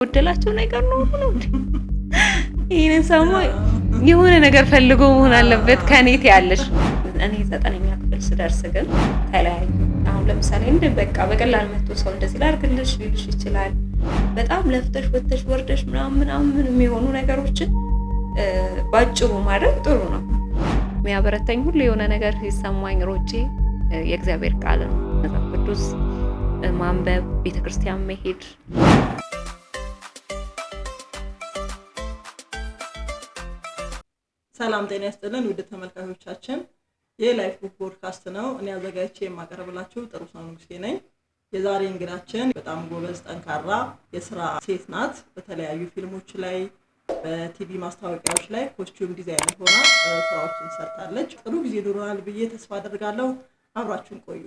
ወደላቸው ነገር ነው ነው ይሄን ሰማ የሆነ ነገር ፈልጎ መሆን አለበት ከኔት ያለሽ እኔ 9ኛ ክፍል ስደርስ ግን ተለያዩ። አሁን ለምሳሌ እንደ በቃ በቀላል መጥቶ ሰው እንደዚህ ላርግልሽ ሊልሽ ይችላል። በጣም ለፍተሽ ወጥተሽ ወርደሽ ምናምን የሚሆኑ ነገሮችን ባጭሩ ማድረግ ጥሩ ነው። የሚያበረታኝ ሁሉ የሆነ ነገር ሲሰማኝ ሮጬ የእግዚአብሔር ቃል ነው መጽሐፍ ቅዱስ ማንበብ፣ ቤተክርስቲያን መሄድ። ሰላም ጤና ይስጥልን ውድ ተመልካቾቻችን፣ የላይፍ ፖድካስት ነው። እኔ አዘጋጅቼ የማቀርብላችሁ ጥሩ ሰው ንጉሴ ነኝ። የዛሬ እንግዳችን በጣም ጎበዝ ጠንካራ የስራ ሴት ናት። በተለያዩ ፊልሞች ላይ በቲቪ ማስታወቂያዎች ላይ ኮስቲዩም ዲዛይነር ሆና ስራዎችን ሰርታለች። ጥሩ ጊዜ ይኖረናል ብዬ ተስፋ አደርጋለሁ። አብራችሁን ቆዩ።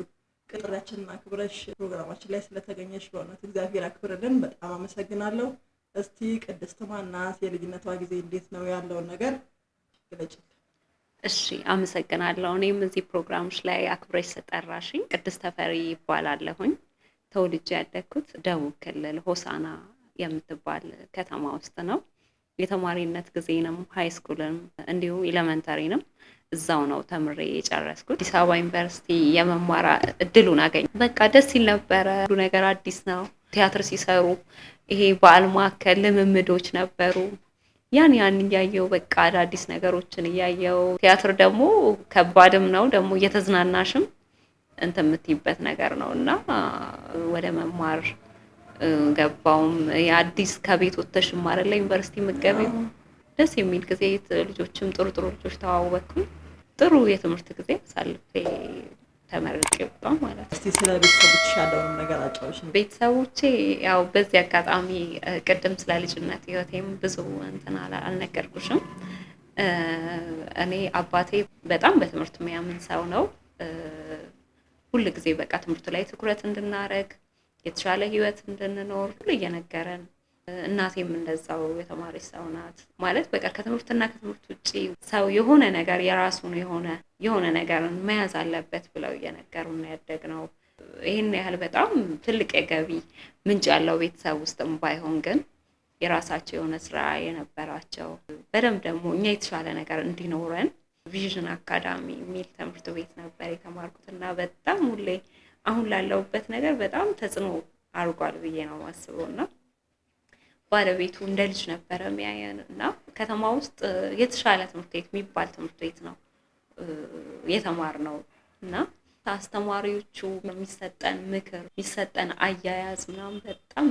ቅጥሪያችንን አክብረሽ ፕሮግራማችን ላይ ስለተገኘሽ በእውነት እግዚአብሔር ያክብርልን። በጣም አመሰግናለሁ። እስቲ ቅድስት ማን ናት? የልጅነቷ ጊዜ እንዴት ነው ያለውን ነገር ግለጭልኝ። እሺ አመሰግናለሁ። እኔም እዚህ ፕሮግራምሽ ላይ አክብረሽ ስለጠራሽኝ ቅድስት ተፈሪ ይባላለሁኝ። ተወልጄ ያደግኩት ደቡብ ክልል ሆሳና የምትባል ከተማ ውስጥ ነው። የተማሪነት ጊዜንም ሃይ ስኩልም እንዲሁ ኤሌመንተሪንም እዛው ነው ተምሬ የጨረስኩት። አዲስ አበባ ዩኒቨርሲቲ የመማር እድሉን አገኘ። በቃ ደስ ይል ነበረ። ሁሉ ነገር አዲስ ነው። ቲያትር ሲሰሩ ይሄ በዓል ማዕከል ልምምዶች ነበሩ። ያን እያየው በቃ አዳዲስ ነገሮችን እያየው፣ ቲያትር ደግሞ ከባድም ነው ደግሞ እየተዝናናሽም እንትን የምትይበት ነገር ነው እና ወደ መማር ገባውም። የአዲስ ከቤት ወጥተሽ ማረለ ዩኒቨርሲቲ መገበው ደስ የሚል ጊዜ፣ ልጆችም ጥሩ ልጆች ተዋወቅኩኝ። ጥሩ የትምህርት ጊዜ አሳልፌ ተመርቄ ወጣሁ ማለት ነው። እስቲ ስለ ቤተሰቦችሽ ያለውን ነገር አጫውሽ። ቤተሰቦቼ ያው በዚህ አጋጣሚ ቅድም ስለ ልጅነት ህይወቴም ብዙ እንትን አልነገርኩሽም። እኔ አባቴ በጣም በትምህርት የሚያምን ሰው ነው። ሁሉ ጊዜ በቃ ትምህርቱ ላይ ትኩረት እንድናረግ፣ የተሻለ ህይወት እንድንኖር ሁሉ እየነገረን፣ እናቴም እንደዛው የተማረች ሰው ናት። ማለት በቃ ከትምህርትና ከትምህርት ውጪ ሰው የሆነ ነገር የራሱን የሆነ ነገርን መያዝ አለበት ብለው እየነገሩን ያደግነው። ይሄን ያህል በጣም ትልቅ የገቢ ምንጭ ያለው ቤተሰብ ውስጥም ባይሆን ግን የራሳቸው የሆነ ስራ የነበራቸው፣ በደንብ ደግሞ እኛ የተሻለ ነገር እንዲኖረን ቪዥን አካዳሚ የሚል ትምህርት ቤት ነበር የተማርኩትና በጣም ሁሌ አሁን ላለሁበት ነገር በጣም ተጽዕኖ አድርጓል ብዬ ነው የማስበውና ባለቤቱ እንደ ልጅ ነበረ የሚያየን እና ከተማ ውስጥ የተሻለ ትምህርት ቤት የሚባል ትምህርት ቤት ነው የተማርነው እና አስተማሪዎቹ የሚሰጠን ምክር የሚሰጠን አያያዝ ምናምን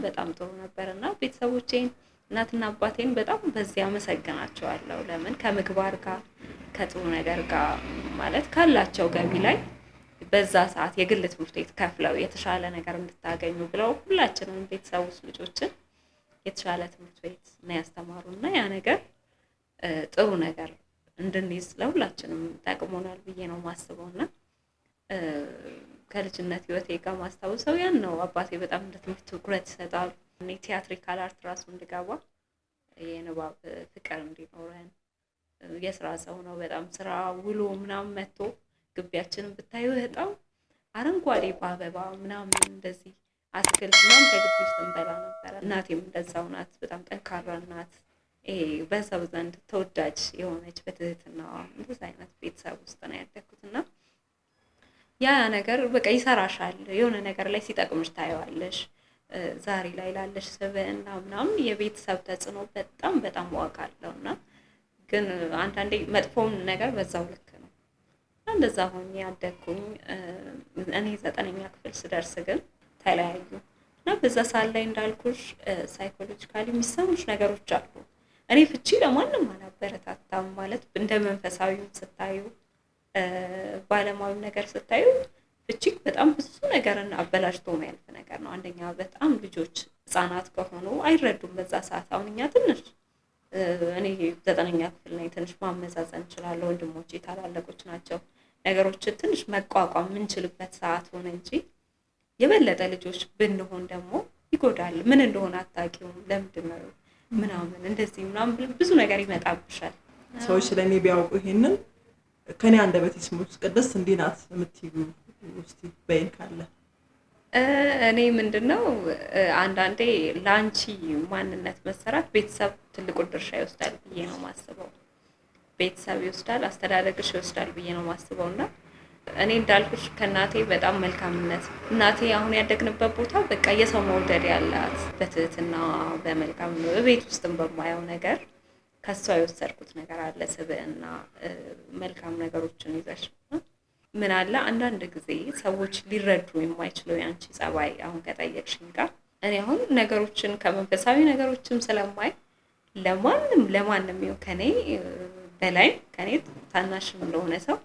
በጣም ጥሩ ነበርና ቤተሰቦቼን እናትና አባቴን በጣም በዚህ አመሰግናቸዋለሁ። ለምን ከምግባር ጋር ከጥሩ ነገር ጋር ማለት ካላቸው ገቢ ላይ በዛ ሰዓት የግል ትምህርት ቤት ከፍለው የተሻለ ነገር እንድታገኙ ብለው ሁላችንም ቤተሰብ ውስጥ ልጆችን የተሻለ ትምህርት ቤት ነው ያስተማሩና ያ ነገር ጥሩ ነገር እንድንይዝ ለሁላችንም ጠቅሞናል ብዬ ነው የማስበውና ከልጅነት ህይወቴ ጋር ማስታወሰው ያን ነው። አባቴ በጣም ለትምህርት ትኩረት ይሰጣል። እኔ ቲያትሪካል አርት ራሱ እንድገባ የንባብ ፍቅር እንዲኖረን የስራ ሰው ነው። በጣም ስራ ውሎ ምናምን መጥቶ ግቢያችንን ብታዩ በጣም አረንጓዴ በአበባ ምናምን እንደዚህ አትክልት ምናምን ከግቢ ውስጥ እንበላ ነበረ። እናቴም እንደዛው ናት። በጣም ጠንካራ ናት። በሰው ዘንድ ተወዳጅ የሆነች በትህትናዋ እንደዚህ አይነት ቤተሰብ ውስጥ ነው ያደግኩትና ያ ነገር በቃ ይሰራሻል። የሆነ ነገር ላይ ሲጠቅምሽ ታየዋለሽ። ዛሬ ላይ ላለሽ ስብዕና ምናምን የቤተሰብ ተጽዕኖ በጣም ዋጋ አለውና ግን አንዳንዴ መጥፎም ነገር በዛው ልክ ነው። እንደዛ ሆኜ ያደግኩኝ። እኔ 9ኛ ክፍል ስደርስ ግን ተለያዩ እና በዛ ሰዓት ላይ እንዳልኩሽ ሳይኮሎጂካሊ የሚሰሙሽ ነገሮች አሉ። እኔ ፍቺ ለማንም አላበረታታም። ማለት እንደ መንፈሳዊ ስታዩ ባለማዊ ነገር ስታዩ ፍቺ በጣም ብዙ ነገርን አበላሽቶ የሚያልፍ ነገር ነው። አንደኛ በጣም ልጆች ህፃናት ከሆኑ አይረዱም በዛ ሰዓት። አሁን እኛ ትንሽ እኔ 9ኛ ክፍል ነኝ፣ ትንሽ ማመዛዘን እችላለሁ። ወንድሞቼ ታላላቆች ናቸው። ነገሮችን ትንሽ መቋቋም የምንችልበት ሰዓት ሆነ እንጂ የበለጠ ልጆች ብንሆን ደግሞ ይጎዳል። ምን እንደሆነ አታውቂውም። ለምንድን ነው ምናምን እንደዚህ ምናምን ብዙ ነገር ይመጣብሻል። ሰዎች ስለኔ ቢያውቁ ይሄንን ከኔ አንደበት ይስሙት። ቅድስት እንዲህ ናት የምትይዩ እስቲ በይን ካለ እኔ ምንድነው አንዳንዴ ላንቺ ማንነት መሰራት ቤተሰብ ትልቁ ድርሻ ይወስዳል ብዬ ነው የማስበው። ቤተሰብ ይወስዳል፣ አስተዳደግሽ ይወስዳል ብዬ ነው የማስበው። እና እኔ እንዳልኩሽ ከእናቴ በጣም መልካምነት እናቴ አሁን ያደግንበት ቦታ በቃ የሰው መውደድ ያላት በትህትና በመልካም ቤት ውስጥም በማየው ነገር ከሷ የወሰድኩት ነገር አለ። ስብዕና መልካም ነገሮችን ይዘሽ ምን አለ አንዳንድ ጊዜ ሰዎች ሊረዱ የማይችለው ያንቺ ጸባይ አሁን ከጠየቅሽኝ ጋር እኔ አሁን ነገሮችን ከመንፈሳዊ ነገሮችም ስለማይ ለማንም ይኸው ከኔ በላይ ከኔ ታናሽም እንደሆነ ሰው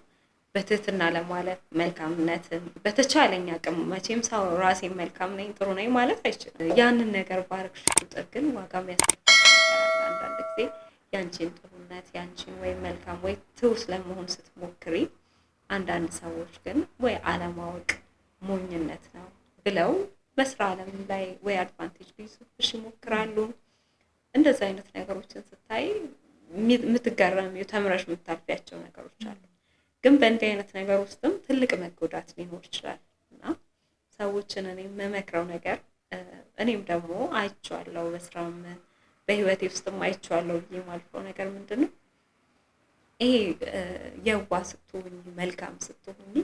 በትህትና ለማለት መልካምነትን በተቻለኝ አቅም መቼም ሰው ራሴን መልካም ነኝ ጥሩ ነኝ ማለት አይችልም። ያንን ነገር ባረግሽ ቁጥር ግን ዋጋ የሚያስከፍል አንዳንድ ጊዜ ያንቺን ጥሩነት ያንቺን ወይ መልካም ወይ ትውስ ለመሆን ስትሞክሪ አንዳንድ ሰዎች ግን ወይ አለማወቅ ሞኝነት ነው ብለው በስራ ዓለም ላይ ወይ አድቫንቴጅ ሊይዙብሽ ይሞክራሉ። እንደዚህ አይነት ነገሮችን ስታይ የምትገረሚው ተምረሽ የምታልፊያቸው ነገሮች አሉ። ግን በእንዲህ አይነት ነገር ውስጥም ትልቅ መጎዳት ሊኖር ይችላል እና ሰዎችን እኔ የምመክረው ነገር እኔም ደግሞ አይቼዋለሁ በስራም በህይወቴ ውስጥም አይቼዋለሁ ብዬ የማልፈው ነገር ምንድን ነው ይሄ የዋህ ስትሆኚ መልካም ስትሆኚ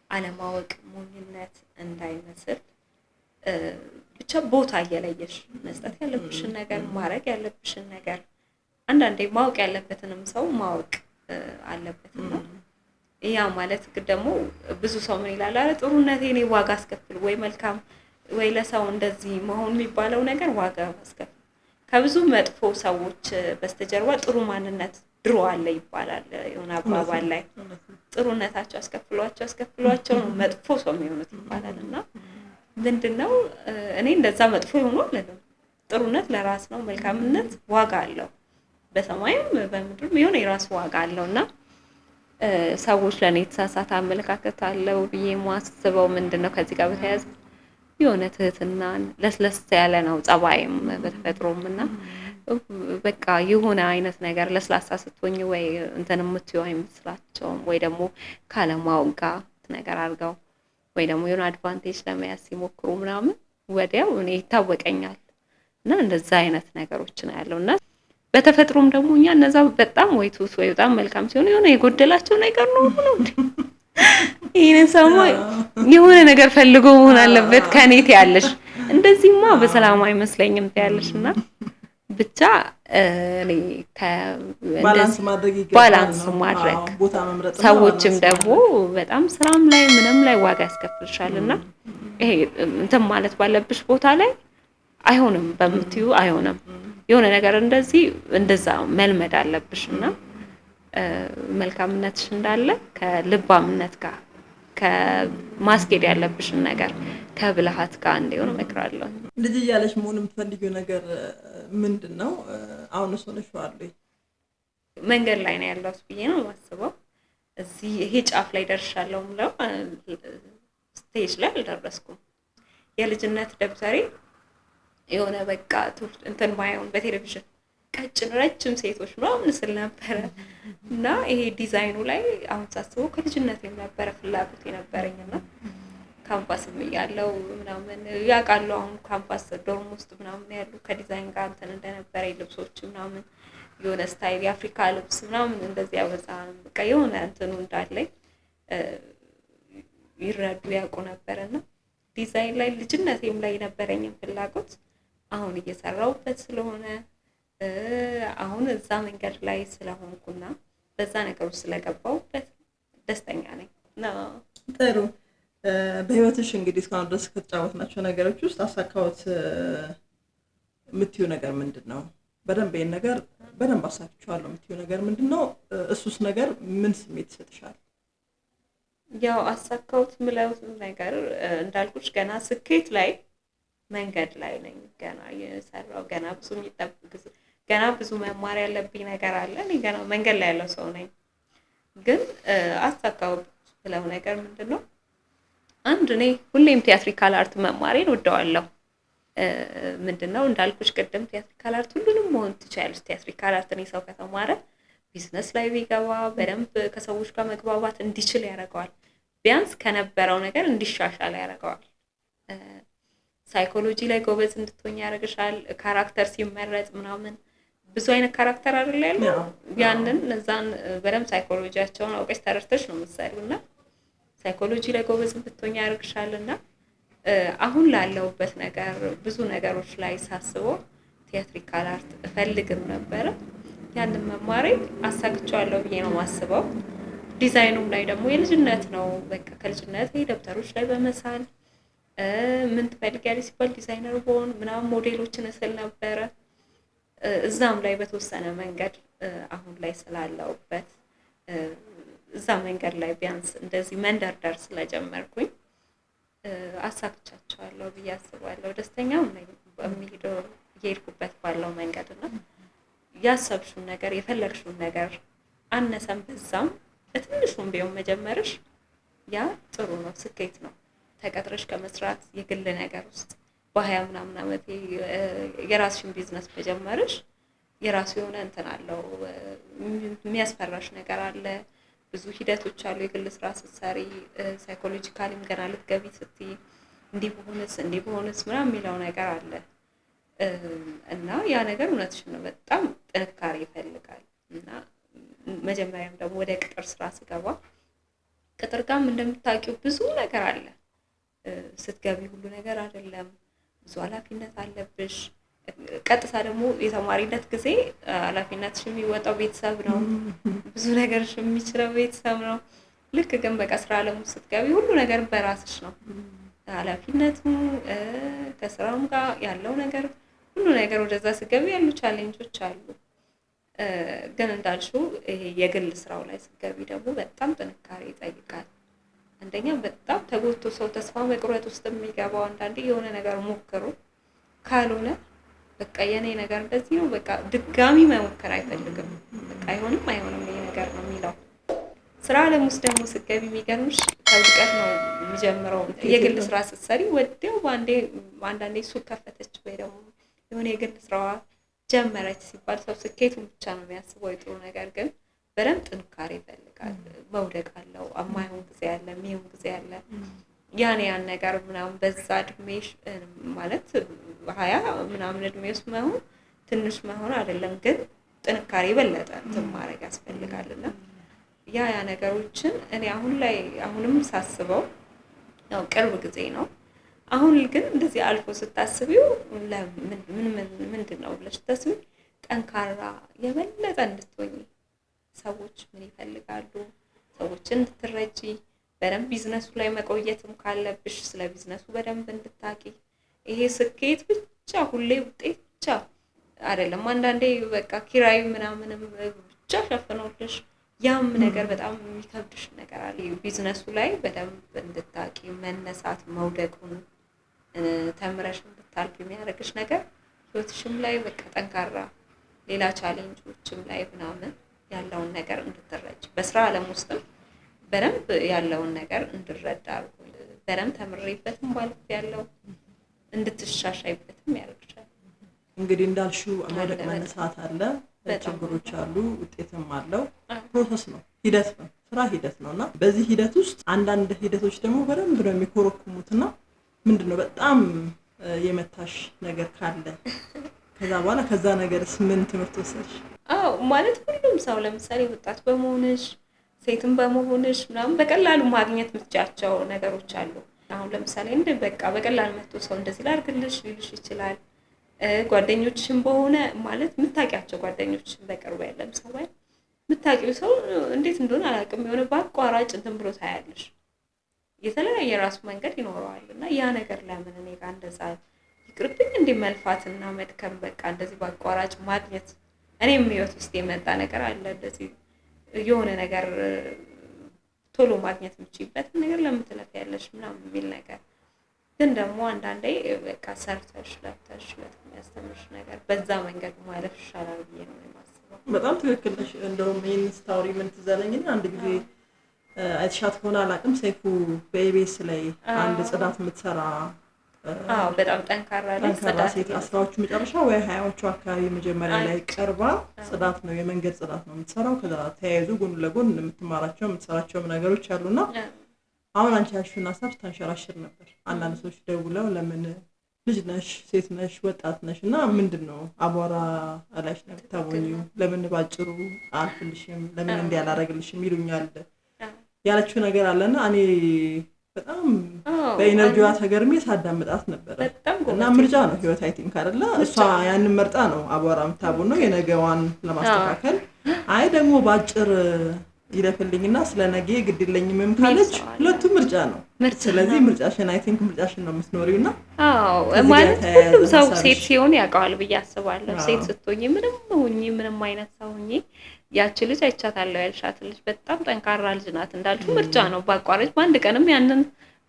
አለማወቅ ሞኝነት እንዳይመስል ብቻ ቦታ እየለየሽ መስጠት ያለብሽን ነገር ማድረግ ያለብሽን ነገር አንዳንዴ ማወቅ ያለበትንም ሰው ማወቅ አለበትና ያ ማለት ደግሞ ብዙ ሰው ምን ይላል አረ ጥሩነቴ እኔ ዋጋ አስከፍል ወይ መልካም ወይ ለሰው እንደዚህ መሆን የሚባለው ነገር ዋጋ አስከፍል ከብዙ መጥፎ ሰዎች በስተጀርባ ጥሩ ማንነት ድሮ አለ ይባላል። የሆነ አባባል ላይ ጥሩነታቸው አስከፍሏቸው ነው መጥፎ ሰው የሚሆኑት ይባላልና ምንድነው እኔ እንደዛ መጥፎ ይሆኑ አይደለም። ጥሩነት ለራስ ነው፣ መልካምነት ዋጋ አለው። በሰማይም በምድርም የሆነ የራሱ ዋጋ አለውና ሰዎች ለኔ የተሳሳተ አመለካከት አለው ብዬ የማስበው ምንድነው ከዚህ ጋር በተያያዘ የሆነ ትህትናን ለስለስ ያለ ነው ጸባይም በተፈጥሮም እና በቃ የሆነ አይነት ነገር ለስላሳ ስትሆኝ ወይ እንትን የምትይው አይመስላቸውም ወይ ደግሞ ካለማወቅ ጋር ነገር አድርገው ወይ ደግሞ የሆነ አድቫንቴጅ ለመያዝ ሲሞክሩ ምናምን ወዲያው እኔ ይታወቀኛል እና እንደዛ አይነት ነገሮች ነው ያለውና በተፈጥሮም ደግሞ እኛ እነዛ በጣም ወይ ትሁት ወይ በጣም መልካም ሲሆኑ የሆነ የጎደላቸው ነገር ነው እንዴ ይሄን ሰው የሆነ ነገር ፈልጎ መሆን አለበት ከኔት ያለሽ እንደዚህማ በሰላም አይመስለኝም ታያለሽና ብቻ እኔ ባላንስ ማድረግ ቦታ መምረጥ ሰዎችም ደግሞ በጣም ስራም ላይ ምንም ላይ ዋጋ ያስከፍልሻልና ይሄ እንትን ማለት ባለብሽ ቦታ ላይ አይሆንም በምትዩ አይሆንም የሆነ ነገር እንደዛ መልመድ አለብሽና መልካምነትሽ እንዳለ ከልባምነት ጋር ከማስኬድ ያለብሽን ነገር ከብልሃት ጋር እንዲሆን እመክራለሁ። ልጅ እያለሽ መሆን የምትፈልጊው ነገር ምንድነው? አሁን እሱ ነሽ አይደል? መንገድ ላይ ነው ያለሁት ብዬ ነው የማስበው። እዚህ ይሄ ጫፍ ላይ ደርሻለሁ ምለው ስቴጅ ላይ አልደረስኩም። የልጅነት ደብተሬ የሆነ በቃ እንትን ማየውን በቴሌቪዥን ቀጭን ረጅም ሴቶች ምናምን ስል ነበረ እና ይሄ ዲዛይኑ ላይ አሁን ሳስበው ከልጅነቴም ነበረ ፍላጎት የነበረኝና ካምፓስም ያለው ምናምን ያውቃሉ አሁን ካምፓስ ዶርም ውስጥ ምናምን ያሉ ከዲዛይን ጋር እንትን እንደነበረ ልብሶች ምናምን የሆነ ስታይል የአፍሪካ ልብስ ምናምን እንደዚህ ያበዛ በቃ የሆነ እንትኑ እንዳለኝ ይረዱ ያውቁ ነበርና ዲዛይን ላይ ልጅነቴም ላይ ነበረኝም ፍላጎት አሁን እየሰራሁበት ስለሆነ አሁን እዛ መንገድ ላይ ስለሆንኩና በዛ ነገር ውስጥ ስለገባሁበት ደስተኛ ነኝ። ጥሩ በህይወትሽ እንግዲህ እስካሁን ድረስ ከተጫወትናቸው ነገሮች ውስጥ አሳካሁት የምትይው ነገር ምንድነው? በደንብ ይሄን ነገር በደንብ አሳክቻለሁ የምትይው ነገር ምንድነው? እሱስ ነገር ምን ስሜት ይሰጥሻል? ያው አሳካሁት ምለው ነገር እንዳልኩሽ ገና ስኬት ላይ መንገድ ላይ ነኝ። ገና እየሰራው ገና ብዙ የሚጠብቅ ገና ብዙ መማር ያለብኝ ነገር አለ። እኔ ገና መንገድ ላይ ያለው ሰው ነኝ። ግን አሳካሁት ብለው ነገር ምንድነው? አንድ እኔ ሁሌም ቲያትሪካል አርት መማሬን ወደዋለሁ። ምንድነው እንዳልኩሽ ቅድም ቲያትሪካል አርት ሁሉንም መሆን ትችያለሽ። ቲያትሪካል አርት እኔ ሰው ከተማረ ቢዝነስ ላይ ቢገባ በደንብ ከሰዎች ጋር መግባባት እንዲችል ያደርገዋል። ቢያንስ ከነበረው ነገር እንዲሻሻል ያደርገዋል። ሳይኮሎጂ ላይ ጎበዝ እንድትሆኝ ያደርግሻል። ካራክተር ሲመረጥ ምናምን ብዙ አይነት ካራክተር አይደል ያለው ያንን እነዛን በደንብ ሳይኮሎጂያቸውን አውቀሽ ተረድተሽ ነው የምትሰሪው እና ሳይኮሎጂ ላይ ጎበዝ እንድትሆኝ ያደርግሻልና አሁን ላለሁበት ነገር ብዙ ነገሮች ላይ ሳስበው ቲያትሪካል አርት እፈልግም ነበረ። ያንን መማሬ አሳክቼዋለሁ ብዬ ነው የማስበው። ዲዛይኑም ላይ ደግሞ የልጅነት ነው በቃ ከልጅነት ደብተሮች ላይ በመሳል ምን ትፈልጊያለሽ ሲባል ዲዛይነር ብሆን ምናምን ሞዴሎችን እስል ነበረ። እዛም ላይ በተወሰነ መንገድ አሁን ላይ ስላለሁበት እዛ መንገድ ላይ ቢያንስ እንደዚህ መንደርደር ስለጀመርኩኝ አሳክቻቸዋለሁ ብዬ አስባለሁ። ደስተኛም ነኝ በሚሄደው እየሄድኩበት ባለው መንገድ እና ያሰብሽውን ነገር የፈለግሽውን ነገር አነሰም በዛም በትንሹም ቢሆን መጀመርሽ ያ ጥሩ ነው፣ ስኬት ነው። ተቀጥረሽ ከመስራት የግል ነገር ውስጥ በ20 ምናምን ዓመቴ የራስሽን ቢዝነስ መጀመርሽ የራሱ የሆነ እንትን አለው፣ የሚያስፈራሽ ነገር አለ፣ ብዙ ሂደቶች አሉ። የግል ስራ ስትሰሪ ሳይኮሎጂካሊም ገና ልትገቢ ስትይ እንዲህ በሆንስ ምናምን የሚለው ነገር አለ እና ያ ነገር እውነትሽን ነው፣ በጣም ጥንካሬ ይፈልጋል። እና መጀመሪያም ደግሞ ወደ ቅጥር ስራ ስገባ ቅጥር ጋርም እንደምታውቂው ብዙ ነገር አለ። ስትገቢ ሁሉ ነገር አይደለም፣ ብዙ ኃላፊነት አለብሽ። ቀጥታ ደግሞ የተማሪነት ጊዜ ኃላፊነትሽ የሚወጣው ቤተሰብ ነው፣ ብዙ ነገርሽ የሚችለው ቤተሰብ ነው። ልክ ግን በቃ ስራ ዓለም ውስጥ ስትገቢ ሁሉ ነገር በራስሽ ነው። ኃላፊነቱ ከስራውም ጋር ያለው ነገር ሁሉ ነገር ወደዛ ስትገቢ ያሉ ቻሌንጆች አሉ። ግን እንዳልሽው ይሄ የግል ስራው ላይ ስትገቢ ደግሞ በጣም ጥንካሬ ይጠይቃል። አንደኛ በጣም ተጎድቶ ሰው ተስፋ መቁረጥ ውስጥ የሚገባው አንዳንዴ የሆነ ነገር ሞክሩ ካልሆነ በቃ የኔ ነገር እንደዚህ ነው በቃ ድጋሚ መሞከር አይፈልግም። በቃ አይሆንም ይሄ ነገር ነው የሚለው። ስራ ዓለም ውስጥ ደግሞ ስትገቢ የሚገርምሽ ከውድቀት ነው የሚጀምረው። የግል ስራ ስትሰሪ ወዲያው አንዳንዴ ሱቅ ከፈተች ወይ ደግሞ የሆነ የግል ስራዋ ጀመረች ሲባል ሰው ስኬቱን ብቻ ነው የሚያስበው የጥሩ ነገር፣ ግን በደንብ ጥንካሬ ይፈልጋል። መውደቅ አለው፣ የማይሆን ጊዜ አለ፣ የሚሆን ጊዜ አለ። ያን ነገር ምናምን በዛ እድሜሽ ማለት 20 ምናምን እድሜ ውስጥ መሆን ትንሽ መሆን አይደለም፣ ግን ጥንካሬ በለጠ እንትን ማድረግ ያስፈልጋልና ያ ነገሮችን እኔ አሁንም ሳስበው ያው ቅርብ ጊዜ ነው። አሁን ግን እንደዚህ አልፎ ስታስቢው ምንድን ነው ብለሽ ስታስቢ ጠንካራ የበለጠ እንድትሆኚ ሰዎች ምን ይፈልጋሉ፣ ሰዎችን እንድትረጂ በደንብ ቢዝነሱ ላይ መቆየትም ካለብሽ ስለ ቢዝነሱ በደንብ እንድታቂ። ይሄ ስኬት ብቻ ሁሌ ውጤት ብቻ አይደለም። አንዳንዴ በቃ ኪራይ ምናምንም ብቻ ሸፍኖልሽ ያም ነገር በጣም የሚከብድሽ ነገር አለ። ቢዝነሱ ላይ በደንብ እንድታቂ መነሳት መውደቁን ተምረሽ እንድታልፍ የሚያደርግሽ ነገር ህይወትሽም ላይ በቃ ጠንካራ ሌላ ቻሌንጆችም ላይ ምናምን ያለውን ነገር እንድትረጅ በስራ ዓለም ውስጥም በደንብ ያለውን ነገር እንድረዳ አድርጎ በደንብ ተምሬበትም ባልፍ ያለው እንድትሻሻይበትም ያደርግሻል። እንግዲህ እንዳልሽው መውደቅ መነሳት አለ፣ ችግሮች አሉ፣ ውጤትም አለው። ፕሮሰስ ነው፣ ሂደት ነው፣ ስራ ሂደት ነው እና በዚህ ሂደት ውስጥ አንዳንድ ሂደቶች ደግሞ በደንብ ነው የሚኮረኩሙትና ምንድነው በጣም የመታሽ ነገር ካለ ከዛ በኋላ ከዛ ነገርስ ምን ትምህርት ወሰድሽ? ማለት ሁሉም ሰው ለምሳሌ ወጣት በመሆንሽ ሴትም በመሆንሽ ምናምን በቀላሉ ማግኘት የምትችያቸው ነገሮች አሉ። አሁን ለምሳሌ በቃ በቀላሉ መጥቶ ሰው እንደዚህ ላድርግልሽ ሊልሽ ይችላል። ጓደኞችሽም በሆነ ማለት የምታውቂያቸው ጓደኞችሽም በቅርቡ ያለም ሰው የምታውቂው ሰው እንዴት እንደሆነ አላውቅም የሆነ በአቋራጭ እንትን ብሎ ታያለሽ። የተለያየ የራሱ መንገድ ይኖረዋል እና ያ ነገር ለምን እኔ ጋር እንደዛ ይቅርብኝ እንደ መልፋትና መድከም በቃ እንደዚህ በአቋራጭ ማግኘት እኔም ህይወት ውስጥ የመጣ ነገር አለ። እንደዚህ የሆነ ነገር ቶሎ ማግኘት የምትችይበት ነገር ለምን ትለፊያለሽ ምናምን የሚል ነገር ግን ደግሞ አንዳንዴ በቃ ሰርተሽ ለፍተሽ የሚያስተምርሽ ነገር በዛ መንገድ ማለፍ ይሻላል ብዬ ነው የማስበው። በጣም ትክክል ነሽ። እንደውም ይህን ስታወሪ ምን ትዝ አለኝ አንድ ጊዜ አይተሻት ሆነ አላውቅም፣ ሰይፉ በኢቢኤስ ላይ አንድ ጽዳት የምትሰራ በጣም ጠንካራ ሴት 10ዎቹ መጨረሻ ወይ 20ዎቹ አካባቢ መጀመሪያ ላይ ቀርባ ጽዳት ነው የመንገድ ጽዳት ነው የምትሰራው። ከዛ ተያይዞ ጎን ለጎን የምትማራቸው የምትሰራቸው ነገሮች አሉና አሁን አንቺ ያልሽውን ሀሳብ ስታንሸራሽር ነበር። አንዳንድ ሰዎች ደውለው ለምን ልጅ ነሽ፣ ሴት ነሽ፣ ወጣት ነሽ እና ምንድነው አቧራ አላሽ ነው ታቦኝው፣ ለምን ባጭሩ አልፍልሽም፣ ለምን እንዲያላረግልሽም ይሉኛል ያለችው ነገር አለና እኔ በጣም በኢነርጂዋ ተገርሜ ሳዳምጣት ነበር። እና ምርጫ ነው ህይወት አይ ቲንክ አይደለ? እሷ ያንን መርጣ ነው አቧራም ታቦ ነው የነገዋን ለማስተካከል። አይ ደግሞ ባጭር ይለፈልኝና ስለነገ ግድልኝም ካለች ሁለቱም ምርጫ ነው። ስለዚህ ምርጫሽን አይ ቲንክ ምርጫሽን ነው የምትኖሪውና ማለት ሁሉም ሰው ሴት ሲሆን ያውቃል ብዬ አስባለሁ። ሴት ስትሆኚ ምንም አይነት ሰው ሆኚ ያቺ ልጅ አይቻታለሁ ያልሻት ልጅ በጣም ጠንካራ ልጅ ናት እንዳልሽው ምርጫ ነው። ባቋረጭ በአንድ ቀንም ያንን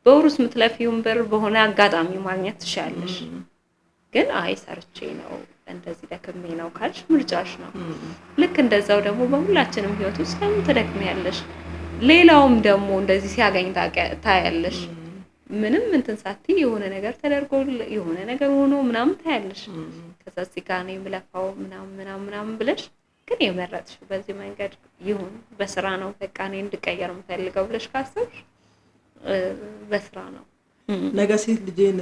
በወሩስ ምትለፊውን ብር በሆነ አጋጣሚ ማግኘት ትችያለሽ። ግን አይ ሰርቼ ነው እንደዚህ ደክሜ ነው ካልሽ ምርጫሽ ነው። ልክ እንደዛው ደግሞ በሁላችንም ህይወት ውስጥ ለምን ትደክሚያለሽ? ሌላውም ደግሞ እንደዚህ ሲያገኝ ታያለሽ። ምንም እንትን ሳትይ የሆነ ነገር ተደርጎ የሆነ ነገር ሆኖ ምናምን ታያለሽ። ከዛ ሲጋኔ ምለፋው ምናምን ብለሽ ግን የመረጥሽው በዚህ መንገድ ይሁን በስራ ነው በቃ እኔ እንድቀየር የምፈልገው ብለሽ ካሰብሽ በስራ ነው። ነገ ሴት ልጄን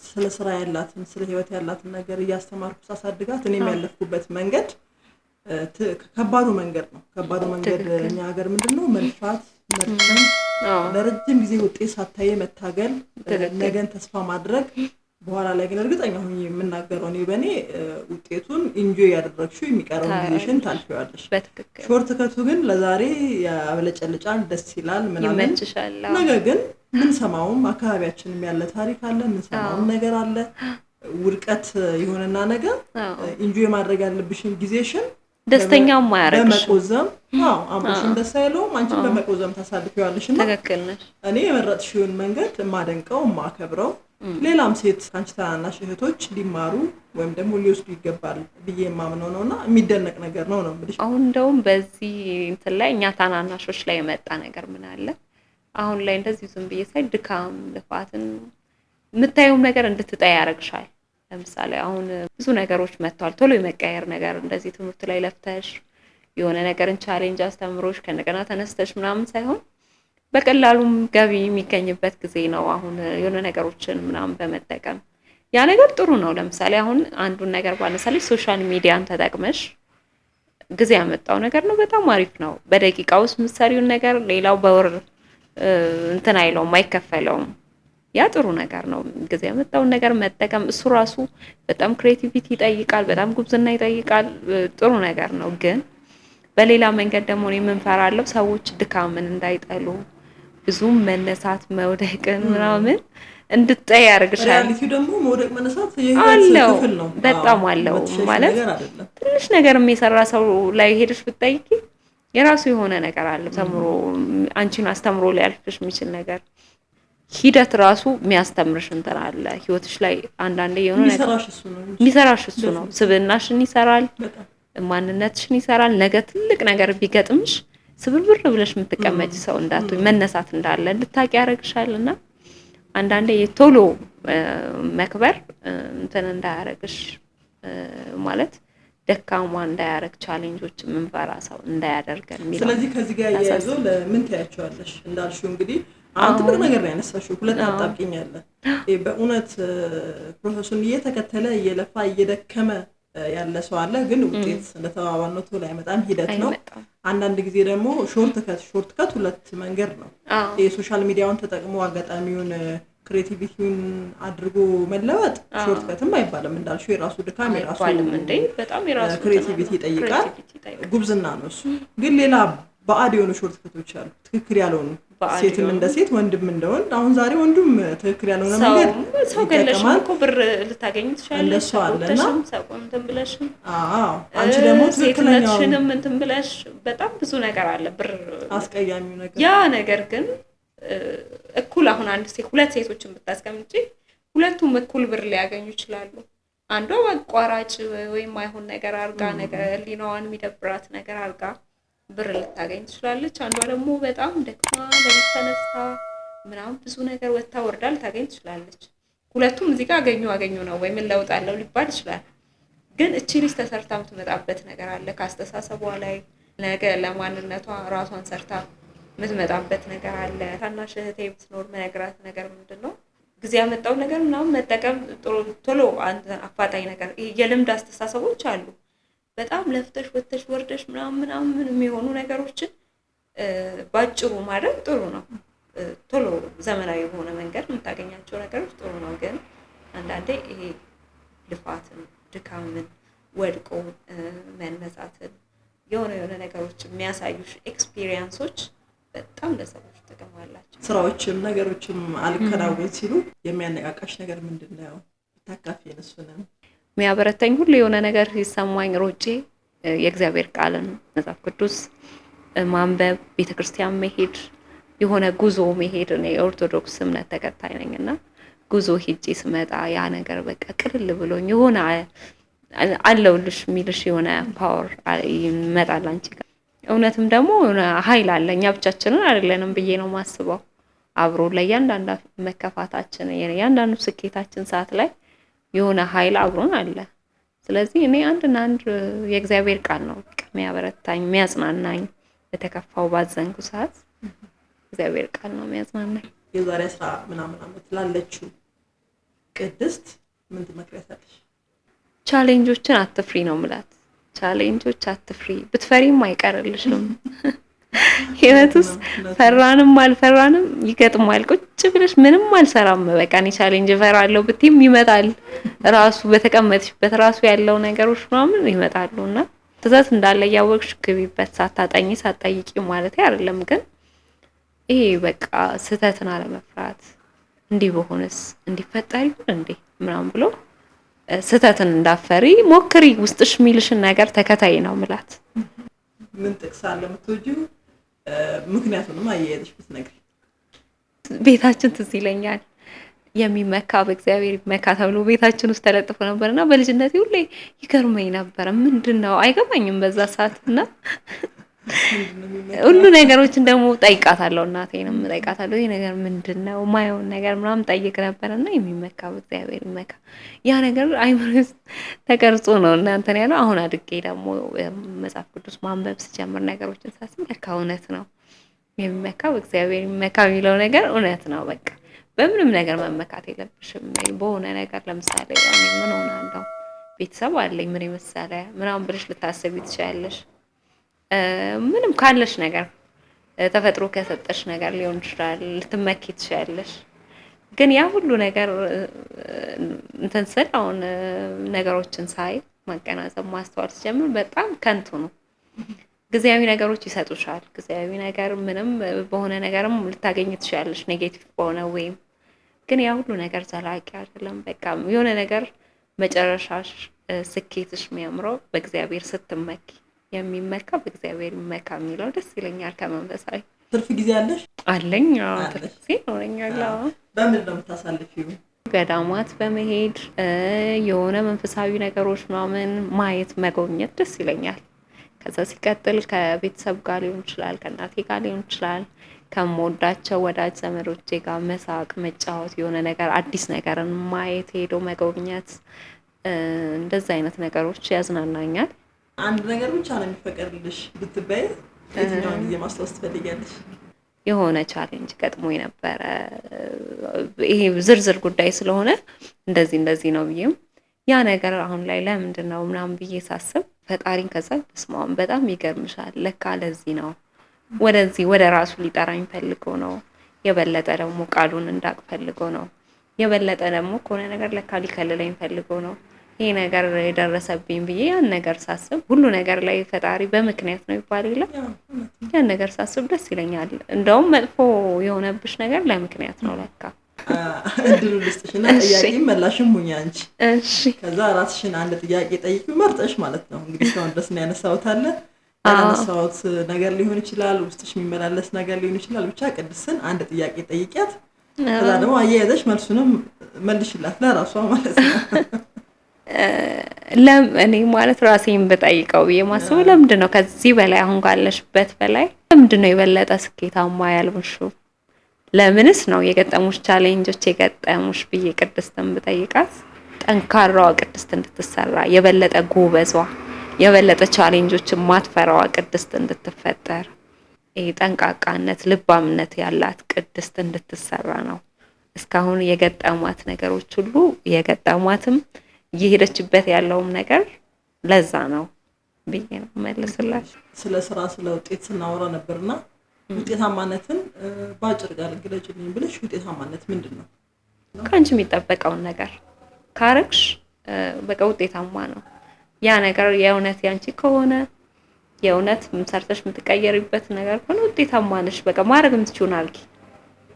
ስለ ስራ ያላትን ስለ ህይወት ያላትን ነገር እያስተማርኩ ሳሳድጋት እኔም ያለፍኩበት መንገድ ከባዱ መንገድ ነው። ከባዱ መንገድ እኛ ሀገር ምንድነው መልፋት፣ መድከም፣ ለረጅም ጊዜ ውጤት ሳታይ መታገል፣ ነገን ተስፋ ማድረግ። በኋላ ላይ ግን እርግጠኛ ሆኜ የምናገረው እኔ በኔ ውጤቱን ኢንጆይ ያደረግሽው የሚቀረው ጊዜሽን ታልፊዋለሽ። ሾርት ከቱ ግን ለዛሬ ያበለጨልጫል፣ ደስ ይላል ምናምን ነገር ግን ምን ሰማውም አካባቢያችንም ያለ ታሪክ አለ፣ ምን ሰማውም ነገር አለ። ውድቀት ይሆንና ነገር ኢንጆይ ማድረግ ያለብሽን ጊዜሽን ደስተኛው ማያረግሽ በመቆዘም አምሮሽን ደስ አይለውም፣ አንቺም በመቆዘም ታሳልፊዋለሽና ትክክል ነሽ። እኔ የመረጥሽውን መንገድ ማደንቀው ማከብረው ሌላም ሴት ካንቺ ታናናሽ እህቶች ሊማሩ ወይም ደግሞ ሊወስዱ ይገባል ብዬ የማምነው ነውና የሚደነቅ ነገር ነው እንግዲህ። አሁን እንደውም በዚህ እንትን ላይ እኛ ታናናሾች ላይ የመጣ ነገር ምን አለ አሁን ላይ እንደዚህ ዝም ብዬ ሳይ ድካም ልፋትን የምታየው ነገር እንድትጠይ ያረግሻል። ለምሳሌ አሁን ብዙ ነገሮች መጥቷል ቶሎ የመቀየር ነገር እንደዚህ ትምህርት ላይ ለፍተሽ የሆነ ነገርን ቻሌንጅ አስተምሮሽ ከነገና ተነስተሽ ምናምን ሳይሆን በቀላሉም ገቢ የሚገኝበት ጊዜ ነው። አሁን የሆነ ነገሮችን ምናምን በመጠቀም ያ ነገር ጥሩ ነው። ለምሳሌ አሁን አንዱን ነገር ባነሳለሽ ሶሻል ሚዲያን ተጠቅመሽ ጊዜ ያመጣው ነገር ነው፣ በጣም አሪፍ ነው። በደቂቃ ውስጥ ምሳሌውን ነገር ሌላው በወር እንትን አይለውም አይከፈለውም። ያ ጥሩ ነገር ነው። ጊዜ ያመጣውን ነገር መጠቀም እሱ ራሱ በጣም ክሬቲቪቲ ይጠይቃል፣ በጣም ጉብዝና ይጠይቃል። ጥሩ ነገር ነው። ግን በሌላ መንገድ ደግሞ እኔ የምንፈራለሁ ሰዎች ድካምን እንዳይጠሉ ብዙም መነሳት መውደቅን ምናምን እንድትጠይ ያርግሻል። ሪያሊቲው ደግሞ መውደቅ መነሳት የህይወት ክፍል ነው። በጣም አለው ማለት ትንሽ ነገር የሚሰራ ሰው ላይ ሄድሽ ብትጠይቂ የራሱ የሆነ ነገር አለ ተምሮ አንቺን አስተምሮ ሊያልፍሽ የሚችል ነገር ሂደት ራሱ የሚያስተምርሽ እንትን አለ ህይወትሽ ላይ አንዳንዴ የሆነ ነገር የሚሰራሽ እሱ ነው። ስብዕናሽን ይሰራል፣ ማንነትሽን ይሰራል። ነገ ትልቅ ነገር ቢገጥምሽ ስብርብር ብለሽ የምትቀመጪ ሰው እንዳትሆኝ መነሳት እንዳለ እንድታቂ ያረግሻልና አንዳንዴ የቶሎ መክበር እንትን እንዳያረግሽ ማለት ደካማ እንዳያረግ ቻሌንጆች ምንፈራ ሰው እንዳያደርገን የሚለው። ስለዚህ ከዚህ ጋር ያያይዞ ለምን ታያቸዋለሽ እንዳልሽው እንግዲህ አንተ ትልቅ ነገር ነው ያነሳሽው። ሁለት አጣብቂኝ አለ። በእውነት ፕሮሰሱን እየተከተለ እየለፋ እየደከመ ያለ ሰው አለ፣ ግን ውጤት እንደተባባልነው ቶሎ አይመጣም፣ ሂደት ነው። አንዳንድ ጊዜ ደግሞ ሾርት ከት ሁለት መንገድ ነው። የሶሻል ሚዲያውን ተጠቅሞ አጋጣሚውን ክሬቲቪቲውን አድርጎ መለወጥ ሾርት ከትም አይባልም እንዳልሽው የራሱ ድካም የራሱ ክሬቲቪቲ ይጠይቃል፣ ጉብዝና ነው እሱ። ግን ሌላ ባዕድ የሆኑ ሾርት ከቶች አሉ፣ ትክክል ያልሆኑ ሴትም እንደ ሴት ወንድም እንደ ወንድ። አሁን ዛሬ ወንዱም ትክክል ያልሆነ መንገድ ሰው ገለሽም እኮ ብር ልታገኝ ትችላለሽ፣ ሰውተሽም ሰቆምትን ብለሽ አንቺ ደግሞ ትክክለኛውንም እንትን ብለሽ በጣም ብዙ ነገር አለ ብር አስቀያሚው ነገር። ያ ነገር ግን እኩል አሁን አንድ ሴት ሁለት ሴቶችን ብታስቀምጪ ሁለቱም እኩል ብር ሊያገኙ ይችላሉ። አንዷ አቋራጭ ወይም አይሆን ነገር አርጋ ነገር ሊናዋን የሚደብራት ነገር አርጋ ብር ልታገኝ ትችላለች። አንዷ ደግሞ በጣም ደክማ ለምትነሳ ምናምን ብዙ ነገር ወጣ ወርዳ ልታገኝ ትችላለች። ሁለቱም እዚህ ጋር አገኙ ነው ወይ ምን ለውጥ አለው ሊባል ይችላል። ግን እቺ ልጅ ተሰርታ የምትመጣበት ነገር አለ ካስተሳሰቧ ላይ ነገ ለማንነቷ ራሷን ሰርታ የምትመጣበት ነገር አለ። ታናሽ እህቴ ብትኖር መነግራት ነገር ምንድነው ጊዜ ያመጣው ነገር ምናምን መጠቀም ቶሎ አፋጣኝ ነገር የልምድ አስተሳሰቦች አሉ። በጣም ለፍተሽ ወጥተሽ ወርደሽ ምናምን የሚሆኑ ነገሮችን ባጭሩ ማድረግ ጥሩ ነው። ቶሎ ዘመናዊ በሆነ መንገድ የምታገኛቸው ነገሮች ጥሩ ነው። ግን አንዳንዴ ይሄ ልፋትን፣ ድካምን፣ ወድቆ መነሳትን የሆነ ነገሮች የሚያሳዩሽ ኤክስፒሪየንሶች በጣም ለሰዎች ጥቅም አላቸው። ስራዎችም ነገሮችም አልከናወን ሲሉ የሚያነቃቃሽ ነገር ምንድን ነው? ታካፊን እሱንም የሚያበረታኝ ሁሉ የሆነ ነገር ሲሰማኝ ሮጬ የእግዚአብሔር ቃልን መጽሐፍ ቅዱስ ማንበብ፣ ቤተክርስቲያን መሄድ፣ የሆነ ጉዞ መሄድ። እኔ የኦርቶዶክስ እምነት ተከታይ ነኝና ጉዞ ሄጄ ስመጣ ያ ነገር በቃ ቅልል ብሎኝ የሆነ አለውልሽ የሚልሽ የሆነ ፓወር ይመጣል አንቺ ጋር። እውነትም ደግሞ የሆነ ኃይል አለ። እኛ ብቻችንን አይደለንም ብዬ ነው የማስበው። አብሮ ለእያንዳንዱ መከፋታችን የእያንዳንዱ ስኬታችን ሰዓት ላይ የሆነ ኃይል አብሮን አለ። ስለዚህ እኔ አንድና አንድ የእግዚአብሔር ቃል ነው በቃ የሚያበረታኝ፣ የሚያጽናናኝ። በተከፋው ባዘንኩ ሰዓት እግዚአብሔር ቃል ነው የሚያጽናናኝ። የዛሬ 10 ምናምን ዓመት ላለችው ቅድስት ምን ትመክሪያታለሽ? ቻሌንጆችን አትፍሪ ነው የምላት። ቻሌንጆች አትፍሪ፣ ብትፈሪም አይቀርልሽም። ህይወት ውስጥ ፈራንም አልፈራንም ይገጥማል። ቁጭ ብለሽ ምንም አልሰራም በቃ እኔ ቻሌንጅ እፈራለሁ ብትይም ይመጣል። ራሱ በተቀመጥሽበት ራሱ ያለው ነገሮች ምናምን ይመጣሉና ትዘት እንዳለ ያወቅሽ ግቢበት። ሳታጠኚ ሳትጠይቂ ማለት አይደለም፣ ግን ይሄ በቃ ስህተትን አለመፍራት፣ እንዲህ በሆነስ እንዲፈጠር ይሁን እንዴ ምናምን ብሎ ስህተትን እንዳፈሪ ሞክሪ። ውስጥሽ የሚልሽን ነገር ተከታይ ነው ምላት። ምን ጥቅስ አለ የምትወጂው? ምክንያቱንም አያይዘሽ ብትነግሪ። ቤታችን ትዝ ይለኛል የሚመካ በእግዚአብሔር ይመካ ተብሎ ቤታችን ውስጥ ተለጥፎ ነበርና በልጅነቴ ሁሌ ይገርመኝ ነበር። ምንድነው አይገባኝም በዛ ሰዓትና ሁሉ ነገሮችን ደግሞ ጠይቃታለሁ። እናቴንም ጠይቃታለሁ ይሄ ነገር ምንድነው ማየውን ነገር ምናምን ጠይቅ ነበርና የሚመካ በእግዚአብሔር ይመካ ያ ነገር አይምሮ ተቀርጾ ነው እናንተን ያለው። አሁን አድጌ ደግሞ መጽሐፍ ቅዱስ ማንበብ ስጀምር ነገሮችን ሳስብ ለካ እውነት ነው። የሚመካ በእግዚአብሔር ይመካ የሚለው ነገር እውነት ነው። በቃ በምንም ነገር መመካት የለብሽም። በሆነ ነገር ለምሳሌ እኔ ምን ሆናለሁ ቤተሰብ አለኝ ምን ይመስላል ምናምን ብለሽ ልታስቢ ትችያለሽ። ምንም ካለሽ ነገር ተፈጥሮ ከሰጠሽ ነገር ሊሆን ይችላል ልትመኪ ትችያለሽ። ግን ያ ሁሉ ነገር እንትን ስል አሁን ነገሮችን ሳይ ማገናዘብ ማስተዋል ሲጀምር በጣም ከንቱ ነው። ጊዜያዊ ነገሮች ይሰጡሻል። ጊዜያዊ ነገር ምንም በሆነ ነገርም ልታገኝ ትችያለሽ ኔጌቲቭ በሆነ ወይም ግን ያ ሁሉ ነገር ዘላቂ አይደለም። በቃ የሆነ ነገር መጨረሻሽ ስኬትሽ የሚያምረው በእግዚአብሔር ስትመኪ የሚመካ በእግዚአብሔር ይመካ የሚለው ደስ ይለኛል። ከመንፈሳዊ ትርፍ ጊዜ አለሽ? አለኝ። ትርፍ ጊዜ ይኖረኛል። በምን ነው የምታሳልፊው? ገዳማት በመሄድ የሆነ መንፈሳዊ ነገሮች ምናምን ማየት መጎብኘት ደስ ይለኛል። ከዛ ሲቀጥል ከቤተሰብ ጋር ሊሆን ይችላል፣ ከእናቴ ጋር ሊሆን ይችላል፣ ከምወዳቸው ወዳጅ ዘመዶቼ ጋር መሳቅ፣ መጫወት፣ የሆነ ነገር አዲስ ነገርን ማየት ሄዶ መጎብኘት፣ እንደዛ አይነት ነገሮች ያዝናናኛል። አንድ ነገር ብቻ ነው የሚፈቀድልሽ ብትበይ የትኛውን ጊዜ ማስታወስ ትፈልጊያለሽ? የሆነ ቻሌንጅ ገጥሞኝ ነበረ። ይሄ ዝርዝር ጉዳይ ስለሆነ እንደዚህ ነው ብዬም ያ ነገር አሁን ላይ ለምንድን ነው ምናምን ብዬ ሳስብ ፈጣሪን ከዛ በስማም በጣም ይገርምሻል ለካ ለዚህ ነው ወደዚህ ወደ ራሱ ሊጠራኝ ፈልጎ ነው። የበለጠ ደግሞ ቃሉን እንዳቅ ፈልጎ ነው። የበለጠ ደግሞ ከሆነ ነገር ለካ ሊከልለኝ ፈልጎ ነው ይሄ ነገር የደረሰብኝ ብዬ ያን ነገር ሳስብ ሁሉ ነገር ላይ ፈጣሪ በምክንያት ነው ይባል የለ ያን ነገር ሳስብ ደስ ይለኛል። እንደውም መጥፎ የሆነብሽ ነገር ለምክንያት ነው ለካ። እድሉ ልስጥሽና ጥያቄ መላሽም ሁኚ አንቺ። እሺ ከዛ ራስሽን አንድ ጥያቄ ጠይቂው መርጠሽ ማለት ነው። እንግዲህ እስካሁን ድረስ ነው ያነሳሁት አለ ያነሳሁት ነገር ሊሆን ይችላል፣ ውስጥሽ የሚመላለስ ነገር ሊሆን ይችላል። ብቻ ቅድስትን አንድ ጥያቄ ጠይቂያት። ከዛ ደግሞ አያይዘሽ መልሱንም መልሽላት ለራሷ ማለት ነው። እኔ ማለት ራሴን በጠይቀው የማስበው ለምንድን ነው ከዚህ በላይ አሁን ካለሽበት በላይ ለምንድን ነው የበለጠ ስኬታማ ያልሆንሽው? ለምንስ ነው የገጠሙሽ ቻሌንጆች የገጠሙሽ ብዬ ቅድስትን ብጠይቃት ጠንካራዋ ቅድስት እንድትሰራ የበለጠ ጎበዟ የበለጠ ቻሌንጆችን ማትፈራዋ ቅድስት እንድትፈጠር ጠንቃቃነት ልባምነት ያላት ቅድስት እንድትሰራ ነው። እስካሁን የገጠሟት ነገሮች ሁሉ የገጠሟትም እየሄደችበት ያለውም ነገር ለዛ ነው ብዬ ነው መልስላት። ስለ ስራ ስለ ውጤት ስናወራ ነበርና ውጤታማነትን ባጭር ቃል ግለጭልኝ ብለሽ ውጤታማነት ምንድን ነው? ከአንቺ የሚጠበቀውን ነገር ካረግሽ በቃ ውጤታማ ነው። ያ ነገር የእውነት ያንቺ ከሆነ የእውነት ሰርተሽ የምትቀየሪበት ነገር ከሆነ ውጤታማ ነሽ። በቃ ማድረግ የምትችይውን አድርጊ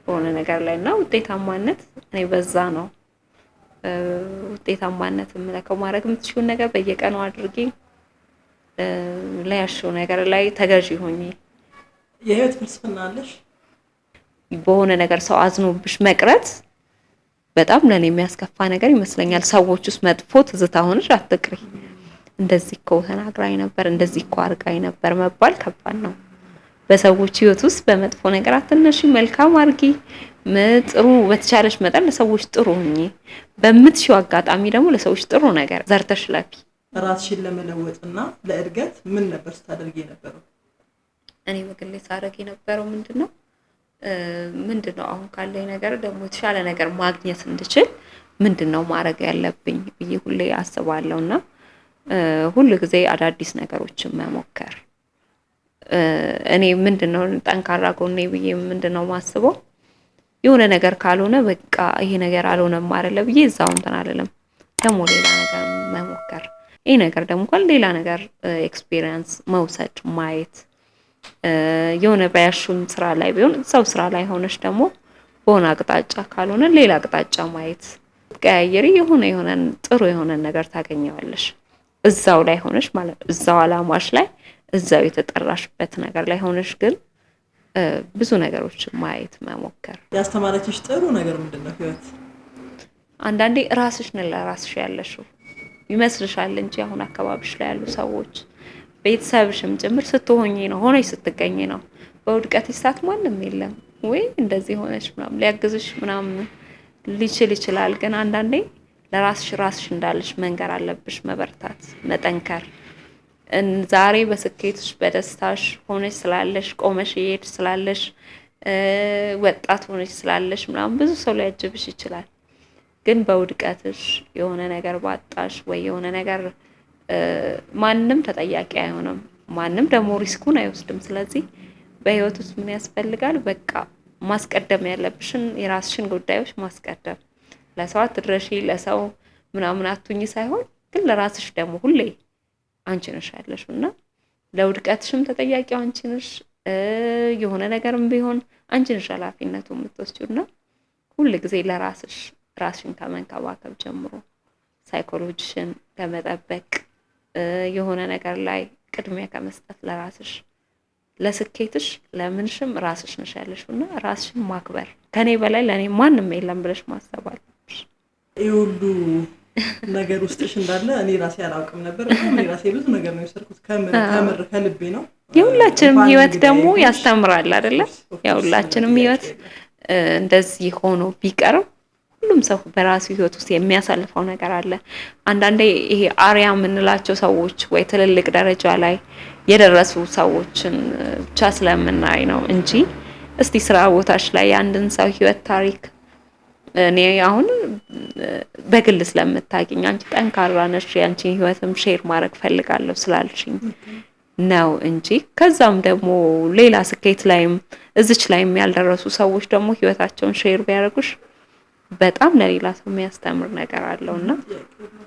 በሆነ ነገር ላይ እና ውጤታማነት እኔ በዛ ነው ውጤታማነት የምለከው። ማድረግ የምትችይውን ነገር በየቀኑ አድርጊ፣ ለያሽው ነገር ላይ ተገዢ ሆኚ። የህይወት ፍልስፍና አለሽ? በሆነ ነገር ሰው አዝኖብሽ መቅረት በጣም ለኔ የሚያስከፋ ነገር ይመስለኛል። ሰዎች ውስጥ መጥፎ ትዝታ ሆነሽ አትቅሪ። እንደዚህ እኮ ተናግራኝ ነበር፣ እንደዚህ እኮ አርጋኝ ነበር መባል ከባድ ነው። በሰዎች ህይወት ውስጥ በመጥፎ ነገር አትነሺ፣ መልካም አርጊ። ጥሩ በተቻለሽ መጠን ለሰዎች ጥሩ ሁኚ። በምትሽው አጋጣሚ ደግሞ ለሰዎች ጥሩ ነገር ዘርተሽ ለፊ። ራስሽን ለመለወጥና ለእድገት ምን ነበር ስታደርጊ የነበረው? እኔ በግሌ ሳደርግ የነበረው ምንድነው አሁን ካለኝ ነገር ደግሞ የተሻለ ነገር ማግኘት እንድችል ምንድነው ማድረግ ያለብኝ ብዬ ሁሌ አስባለሁና ሁሉ ጊዜ አዳዲስ ነገሮችን መሞከር። እኔ ምንድነው ጠንካራ ጎኔ ብዬ ምንድነው ማስበው የሆነ ነገር ካልሆነ በቃ ይሄ ነገር አልሆነም አይደለ ብዬ እዛው እንትን አይደለም ደግሞ ሌላ ነገር መሞከር። ይሄ ነገር ደግሞ ሌላ ነገር ኤክስፒሪየንስ መውሰድ ማየት የሆነ ባያሹም ስራ ላይ ቢሆን እዛው ስራ ላይ ሆነሽ ደግሞ በሆነ አቅጣጫ ካልሆነ ሌላ አቅጣጫ ማየት ቀያየሪ የሆነ ጥሩ የሆነ ነገር ታገኘዋለሽ። እዛው ላይ ሆነሽ ማለት እዛው አላማሽ ላይ እዛው የተጠራሽበት ነገር ላይ ሆነሽ ግን ብዙ ነገሮች ማየት መሞከር። ያስተማረችሽ ጥሩ ነገር ምንድነው? ህይወት አንዳንዴ ራስሽ ነሽ ለራስሽ ያለሽው ይመስልሻል እንጂ አሁን አካባቢሽ ላይ ያሉ ሰዎች ቤተሰብሽም ጭምር ስትሆኚ ነው ሆነሽ ስትገኚ ነው። በውድቀት ይሳት ማንም የለም ወይ እንደዚህ ሆነሽ ምናምን ሊያግዝሽ ምናምን ሊችል ይችላል። ግን አንዳንዴ ለራስሽ እንዳለሽ መንገር አለብሽ። መበርታት፣ መጠንከር። ዛሬ በስኬትሽ በደስታሽ ሆነሽ ስላለሽ ቆመሽ እየሄድሽ ስላለሽ ወጣት ሆነሽ ስላለሽ ምናምን ብዙ ሰው ሊያጅብሽ ይችላል። ግን በውድቀትሽ የሆነ ነገር ባጣሽ ወይ የሆነ ነገር ማንም ተጠያቂ አይሆንም። ማንም ደግሞ ሪስኩን አይወስድም። ስለዚህ በህይወት ውስጥ ምን ያስፈልጋል? በቃ ማስቀደም ያለብሽን የራስሽን ጉዳዮች ማስቀደም። ለሰው አትድረሺ፣ ለሰው ምናምን አትሁኚ ሳይሆን ግን ለራስሽ ደግሞ ሁሌ አንቺ ነሽ ያለሽውና ለውድቀትሽም ተጠያቂው አንቺ ነሽ። የሆነ ነገርም ቢሆን አንቺ ነሽ ኃላፊነቱን የምትወስጂውና ሁሉ ጊዜ ለራስሽ ራስሽን ከመንከባከብ ጀምሮ ሳይኮሎጂሽን ከመጠበቅ የሆነ ነገር ላይ ቅድሚያ ከመስጠት ለራስሽ ለስኬትሽ ለምንሽም ራስሽ ነሽ ያለሽውና ራስሽን ማክበር። ከኔ በላይ ለኔ ማንም የለም ብለሽ ማሰብ አለብሽ። ይሁሉ ነገር ውስጥሽ እንዳለ እኔ ራሴ አላውቅም ነበር። እኔ ራሴ ብዙ ነገር ነው የሰርኩት ከምር ከልቤ ነው። የሁላችንም ህይወት ደግሞ ያስተምራል አይደለ? የሁላችንም ህይወት እንደዚህ ሆኖ ቢቀርብ ሁሉም ሰው በራሱ ህይወት ውስጥ የሚያሳልፈው ነገር አለ። አንዳንዴ ይሄ አሪያ የምንላቸው ሰዎች ወይ ትልልቅ ደረጃ ላይ የደረሱ ሰዎችን ብቻ ስለምናይ ነው እንጂ እስቲ ስራ ቦታሽ ላይ የአንድን ሰው ህይወት ታሪክ እኔ አሁን በግል ስለምታውቂኝ አንቺ ጠንካራ ነሽ ያንቺን ህይወትም ሼር ማድረግ ፈልጋለሁ ስላልሽኝ ነው እንጂ ከዛም ደግሞ ሌላ ስኬት ላይም እዚች ላይም ያልደረሱ ሰዎች ደግሞ ህይወታቸውን ሼር ቢያደርጉሽ በጣም ለሌላ ሰው የሚያስተምር ነገር አለውና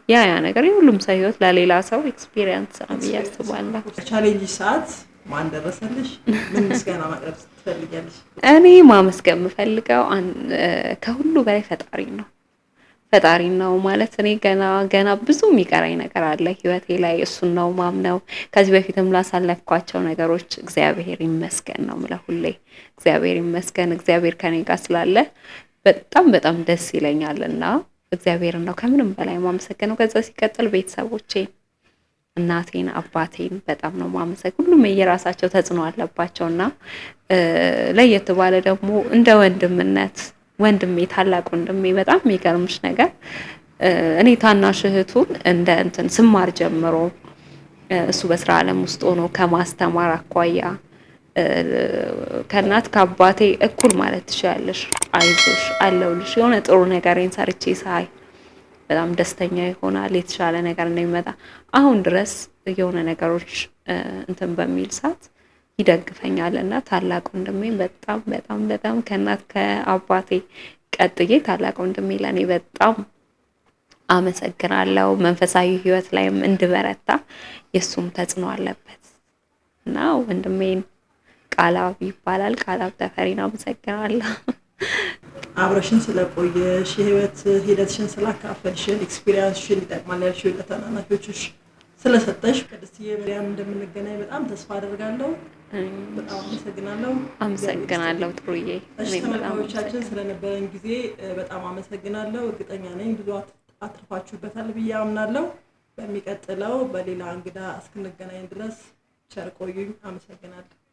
ያ ነገር የሁሉም ሰው ህይወት ለሌላ ሰው ኤክስፒሪየንስ ነው ያስባለሁ። ቻሌንጅ ሰዓት ማን ደረሰልሽ? ምን ምስጋና ማቅረብ ትፈልጊያለሽ? እኔ ማመስገን የምፈልገው ከሁሉ በላይ ፈጣሪ ነው ማለት እኔ ገና ብዙ የሚቀረኝ ነገር አለ ህይወቴ ላይ እሱን ነው ማምነው። ከዚህ በፊትም ላሳለፍኳቸው ነገሮች እግዚአብሔር ይመስገን ነው የምለው ሁሌ። እግዚአብሔር ይመስገን፣ እግዚአብሔር ከኔ ጋር ስላለ በጣም ደስ ይለኛልና እግዚአብሔርን ነው ከምንም በላይ ማመሰግነው። ከዛ ሲቀጥል ቤተሰቦቼን፣ እናቴን፣ አባቴን በጣም ነው ማመሰግነው። ሁሉም የራሳቸው ተጽዕኖ አለባቸውና ለየት ባለ ደግሞ እንደ ወንድምነት ወንድሜ ታላቅ ወንድሜ በጣም የሚገርምሽ ነገር እኔ ታናሽ እህቱን እንደ እንትን ስማር ጀምሮ እሱ በስራ ዓለም ውስጥ ሆኖ ከማስተማር አኳያ ከእናት ከአባቴ እኩል ማለት ትችላለሽ። አይዞሽ አለሁልሽ የሆነ ጥሩ ነገርን ሰርቼ ሳይ በጣም ደስተኛ ይሆናል። የተሻለ ነገር እንደሚመጣ አሁን ድረስ የሆነ ነገሮች እንትን በሚል ሰዓት ይደግፈኛል እና ታላቅ ወንድሜ በጣም በጣም በጣም ከእናት ከአባቴ ቀጥዬ ታላቅ ወንድሜ ለኔ በጣም አመሰግናለሁ። መንፈሳዊ ህይወት ላይም እንድበረታ የሱም ተጽዕኖ አለበት እና ወንድሜን ቃላብ ይባላል። ቃላብ ተፈሪን አመሰግናለሁ። አብረሽን ስለቆየሽ የህይወት ሂደትሽን ስላካፈልሽን ኤክስፒሪየንስሽን ይጠቅማል ያልሽው ለተናናሾችሽ ስለሰጠሽ ቅድስትዬ በሪያም እንደምንገናኝ በጣም ተስፋ አደርጋለሁ። በጣም አመሰግናለሁ ጥሩዬ። ተመልካቾቻችን ስለነበረን ጊዜ በጣም አመሰግናለሁ። እርግጠኛ ነኝ ብዙ አትርፋችሁበታል ብዬ አምናለሁ። በሚቀጥለው በሌላ እንግዳ እስክንገናኝ ድረስ ቸር ቆዩኝ። አመሰግናለሁ።